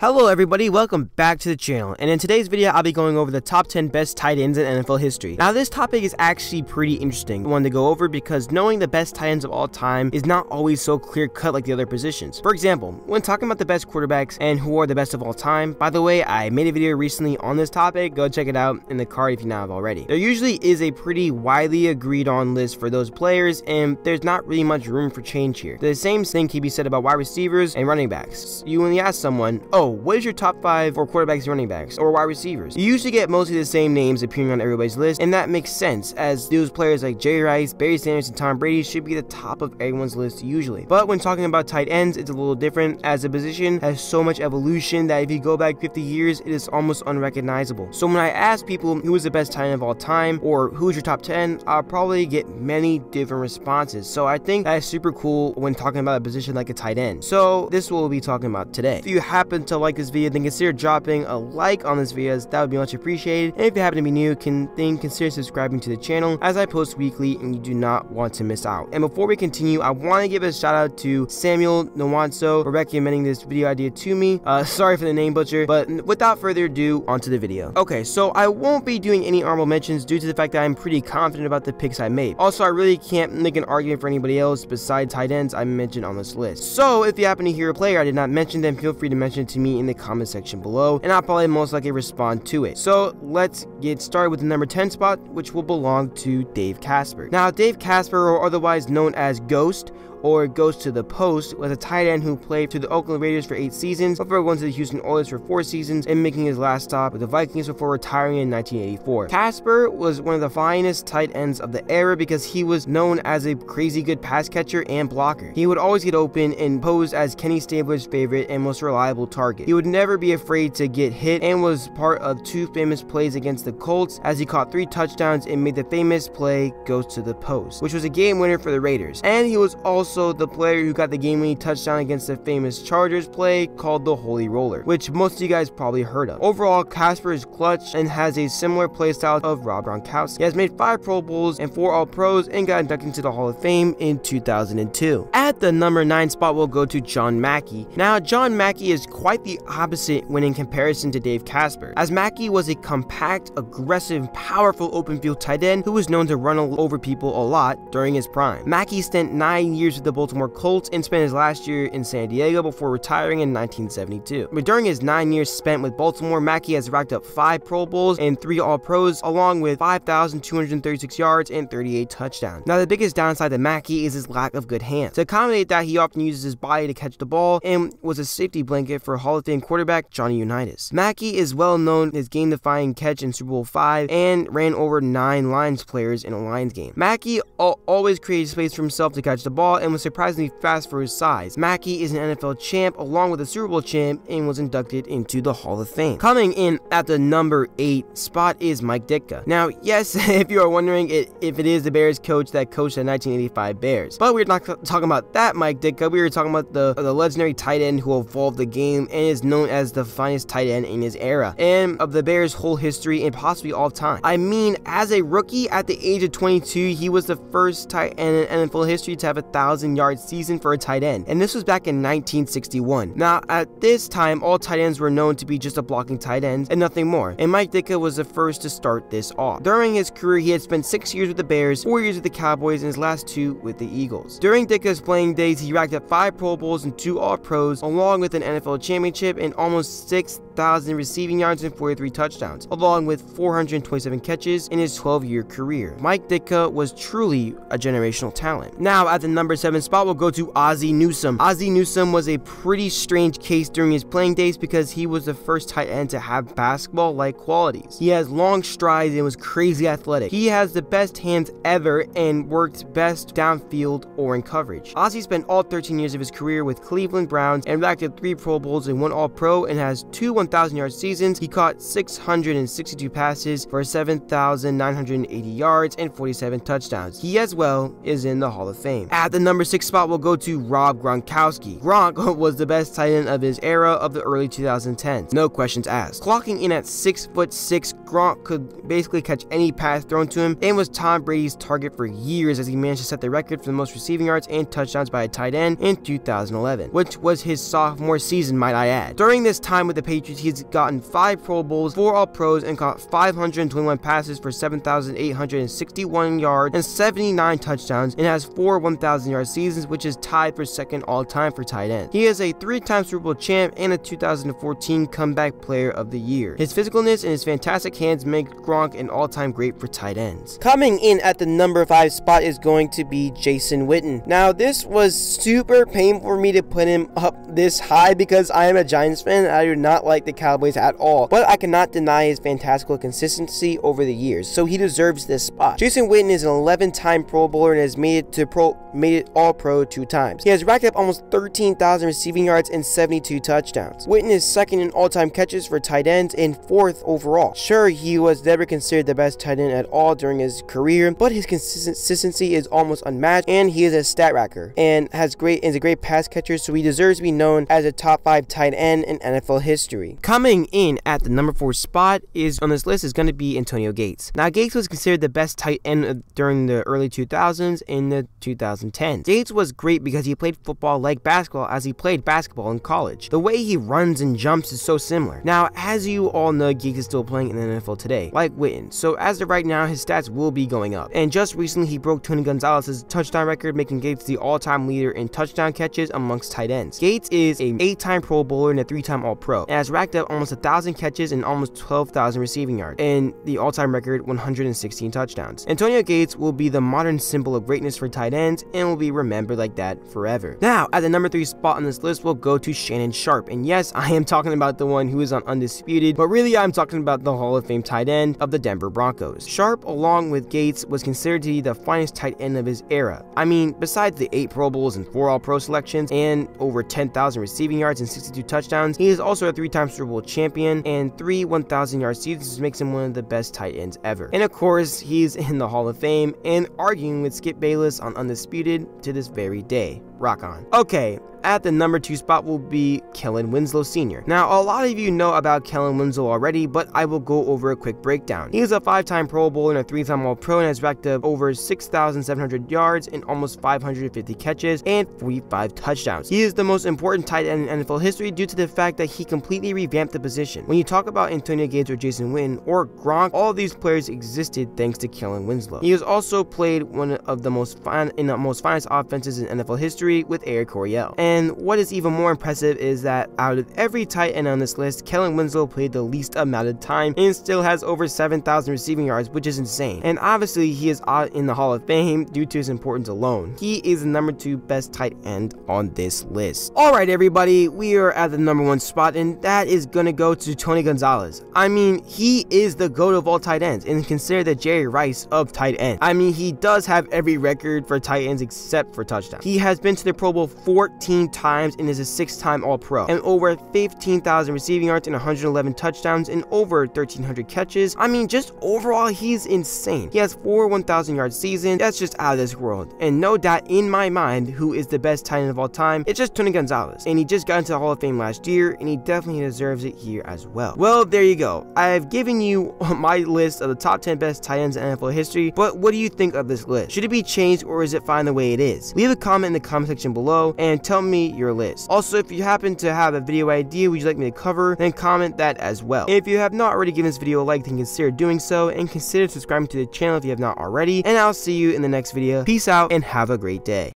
Hello everybody, welcome back to the channel, and in today's video I'll be going over the top 10 best tight ends in NFL history. Now this topic is actually pretty interesting one to go over because knowing the best tight ends of all time is not always so clear cut like the other positions. For example, when talking about the best quarterbacks and who are the best of all time, by the way, I made a video recently on this topic, go check it out in the card if you not have already. There usually is a pretty widely agreed on list for those players and there's not really much room for change here. The same thing can be said about wide receivers and running backs. You only ask someone, oh, what is your top 5 for quarterbacks and running backs or wide receivers? You usually get mostly the same names appearing on everybody's list, and that makes sense as those players like Jerry Rice, Barry Sanders, and Tom Brady should be the top of everyone's list usually. But when talking about tight ends, it's a little different as the position has so much evolution that if you go back 50 years, it is almost unrecognizable. So when I ask people who is the best tight end of all time or who is your top 10, I'll probably get many different responses. So I think that is super cool when talking about a position like a tight end. So this is what we'll be talking about today. If you happen to like this video, then consider dropping a like on this video, as that would be much appreciated. And if you happen to be new, consider subscribing to the channel as I post weekly and you do not want to miss out. And before we continue, I want to give a shout out to Samuel Nwanso for recommending this video idea to me. Sorry for the name butcher, but without further ado, onto the video. Okay, so I won't be doing any honorable mentions due to the fact that I'm pretty confident about the picks I made. Also, I really can't make an argument for anybody else besides tight ends I mentioned on this list. So if you happen to hear a player I did not mention, then feel free to mention it to me in the comment section below, and I'll probably most likely respond to it. So let's get started with the number 10 spot, which will belong to Dave Casper. Now, Dave Casper, or otherwise known as Ghost, or Ghost to the Post, was a tight end who played for the Oakland Raiders for 8 seasons, before going to the Houston Oilers for 4 seasons and making his last stop with the Vikings before retiring in 1984. Casper was one of the finest tight ends of the era because he was known as a crazy good pass catcher and blocker. He would always get open and posed as Kenny Stabler's favorite and most reliable target. He would never be afraid to get hit and was part of 2 famous plays against the Colts as he caught 3 touchdowns and made the famous play Ghost to the Post, which was a game winner for the Raiders. And he was also the player who got the game-winning touchdown against the famous Chargers play called the Holy Roller, which most of you guys probably heard of. Overall, Casper is clutch and has a similar playstyle of Rob Gronkowski. He has made 5 Pro Bowls and 4 All-Pros and got inducted into the Hall of Fame in 2002. At the number 9 spot, we'll go to John Mackey. Now, John Mackey is quite the opposite when in comparison to Dave Casper, as Mackey was a compact, aggressive, powerful open field tight end who was known to run over people a lot during his prime. Mackey spent 9 years with the Baltimore Colts and spent his last year in San Diego before retiring in 1972. But during his 9 years spent with Baltimore, Mackey has racked up 5 Pro Bowls and 3 All-Pros, along with 5,236 yards and 38 touchdowns. Now, the biggest downside to Mackey is his lack of good hands. To accommodate that, he often uses his body to catch the ball and was a safety blanket for Hall of Fame quarterback Johnny Unitas. Mackey is well known for his game-defying catch in Super Bowl V and ran over 9 Lions players in a Lions game. Mackey always created space for himself to catch the ball and was surprisingly fast for his size. Mackey is an NFL champ along with a Super Bowl champ and was inducted into the Hall of Fame. Coming in at the number 8 spot is Mike Ditka. Now, yes, if you are wondering if it is the Bears coach that coached the 1985 Bears, but we're not talking about that Mike Ditka. We were talking about the legendary tight end who evolved the game and is known as the finest tight end in his era and of the Bears' whole history and possibly all time. I mean, as a rookie at the age of 22, he was the first tight end in NFL history to have 1,000-yard season for a tight end, and this was back in 1961. Now, at this time, all tight ends were known to be just a blocking tight end and nothing more, and Mike Ditka was the first to start this off. During his career, he had spent 6 years with the Bears, 4 years with the Cowboys, and his last 2 with the Eagles. During Ditka's playing days, he racked up 5 Pro Bowls and 2 All-Pros, along with an NFL championship and almost 6,000 receiving yards and 43 touchdowns, along with 427 catches in his 12-year career. Mike Ditka was truly a generational talent. Now, at the number 7 spot, we'll go to Ozzie Newsome. Ozzie Newsome was a pretty strange case during his playing days because he was the first tight end to have basketball-like qualities. He has long strides and was crazy athletic. He has the best hands ever and worked best downfield or in coverage. Ozzie spent all 13 years of his career with Cleveland Browns and racked up 3 Pro Bowls and 1 All-Pro and has 2 1,000-yard seasons, he caught 662 passes for 7,980 yards and 47 touchdowns. He as well is in the Hall of Fame. At the number 6 spot, we'll go to Rob Gronkowski. Gronk was the best tight end of his era of the early 2010s. No questions asked. Clocking in at 6'6", Gronk could basically catch any pass thrown to him and was Tom Brady's target for years as he managed to set the record for the most receiving yards and touchdowns by a tight end in 2011, which was his sophomore season, might I add. During this time with the Patriots, he's gotten 5 Pro Bowls, 4 All-Pros, and caught 521 passes for 7,861 yards and 79 touchdowns, and has 4 1,000-yard seasons, which is tied for second all-time for tight end. He is a 3-time Super Bowl champ and a 2014 Comeback Player of the Year. His physicalness and his fantastic hands make Gronk an all-time great for tight ends. Coming in at the number 5 spot is going to be Jason Witten. Now, this was super painful for me to put him up this high because I am a Giants fan and I do not like the Cowboys at all, but I cannot deny his fantastical consistency over the years, so he deserves this spot. Jason Witten is an 11-time Pro Bowler and has made it All-Pro 2 times. He has racked up almost 13,000 receiving yards and 72 touchdowns. Witten is second in all-time catches for tight ends and 4th overall. Sure, he was never considered the best tight end at all during his career, but his consistency is almost unmatched, and he is a stat racker and is a great pass catcher, so he deserves to be known as a top 5 tight end in NFL history. Coming in at the number 4 spot on this list is going to be Antonio Gates. Now, Gates was considered the best tight end during the early 2000s and the 2010s. Gates was great because he played football like basketball as he played basketball in college. The way he runs and jumps is so similar. Now, as you all know, Gates is still playing in the NFL today, like Witten, so as of right now, his stats will be going up. And just recently, he broke Tony Gonzalez's touchdown record, making Gates the all-time leader in touchdown catches amongst tight ends. Gates is an 8-time Pro Bowler and a 3-time All-Pro, and has racked up almost 1,000 catches and almost 12,000 receiving yards, and the all-time record 116 touchdowns. Antonio Gates will be the modern symbol of greatness for tight ends and will be remembered like that forever. Now, at the number 3 spot on this list, we'll go to Shannon Sharpe, and yes, I am talking about the one who is on Undisputed, but really I'm talking about the Hall of Fame tight end of the Denver Broncos. Sharpe, along with Gates, was considered to be the finest tight end of his era. I mean, besides the 8 Pro Bowls and 4 All-Pro selections and over 10,000 receiving yards and 62 touchdowns, he is also a 3-time Super Bowl champion and 3 1,000-yard seasons, which makes him one of the best tight ends ever. And of course, he's in the Hall of Fame and arguing with Skip Bayless on Undisputed to this very day. Rock on. Okay, at the number 2 spot will be Kellen Winslow Sr. Now, a lot of you know about Kellen Winslow already, but I will go over a quick breakdown. He is a 5-time Pro Bowler and a 3-time All-Pro and has racked up over 6,700 yards and almost 550 catches and 45 touchdowns. He is the most important tight end in NFL history due to the fact that he completely revamped the position. When you talk about Antonio Gates or Jason Witten or Gronk, all of these players existed thanks to Kellen Winslow. He has also played one of the most finest offenses in NFL history with Air Coryell. And what is even more impressive is that out of every tight end on this list, Kellen Winslow played the least amount of time and still has over 7,000 receiving yards, which is insane. And obviously, he is in the Hall of Fame due to his importance alone. He is the number 2 best tight end on this list. Alright everybody, we are at the number 1 spot, and that is gonna go to Tony Gonzalez. I mean, he is the GOAT of all tight ends and considered the Jerry Rice of tight ends. I mean, he does have every record for tight ends except for touchdowns. He has been to the Pro Bowl 14 times and is a 6-time All-Pro, and over 15,000 receiving yards and 111 touchdowns and over 1,300 catches. I mean, just overall, he's insane. He has 4 1,000-yard seasons. That's just out of this world. And no doubt in my mind, who is the best tight end of all time, it's just Tony Gonzalez. And he just got into the Hall of Fame last year, and he definitely deserves it here as well. Well, there you go. I've given you my list of the top 10 best tight ends in NFL history, but what do you think of this list? Should it be changed, or is it fine the way it is? Leave a comment in the comment section below and tell me your list. Also, if you happen to have a video idea would you like me to cover, then comment that as well. If you have not already given this video a like, then consider doing so, and consider subscribing to the channel if you have not already, and I'll see you in the next video. Peace out and have a great day.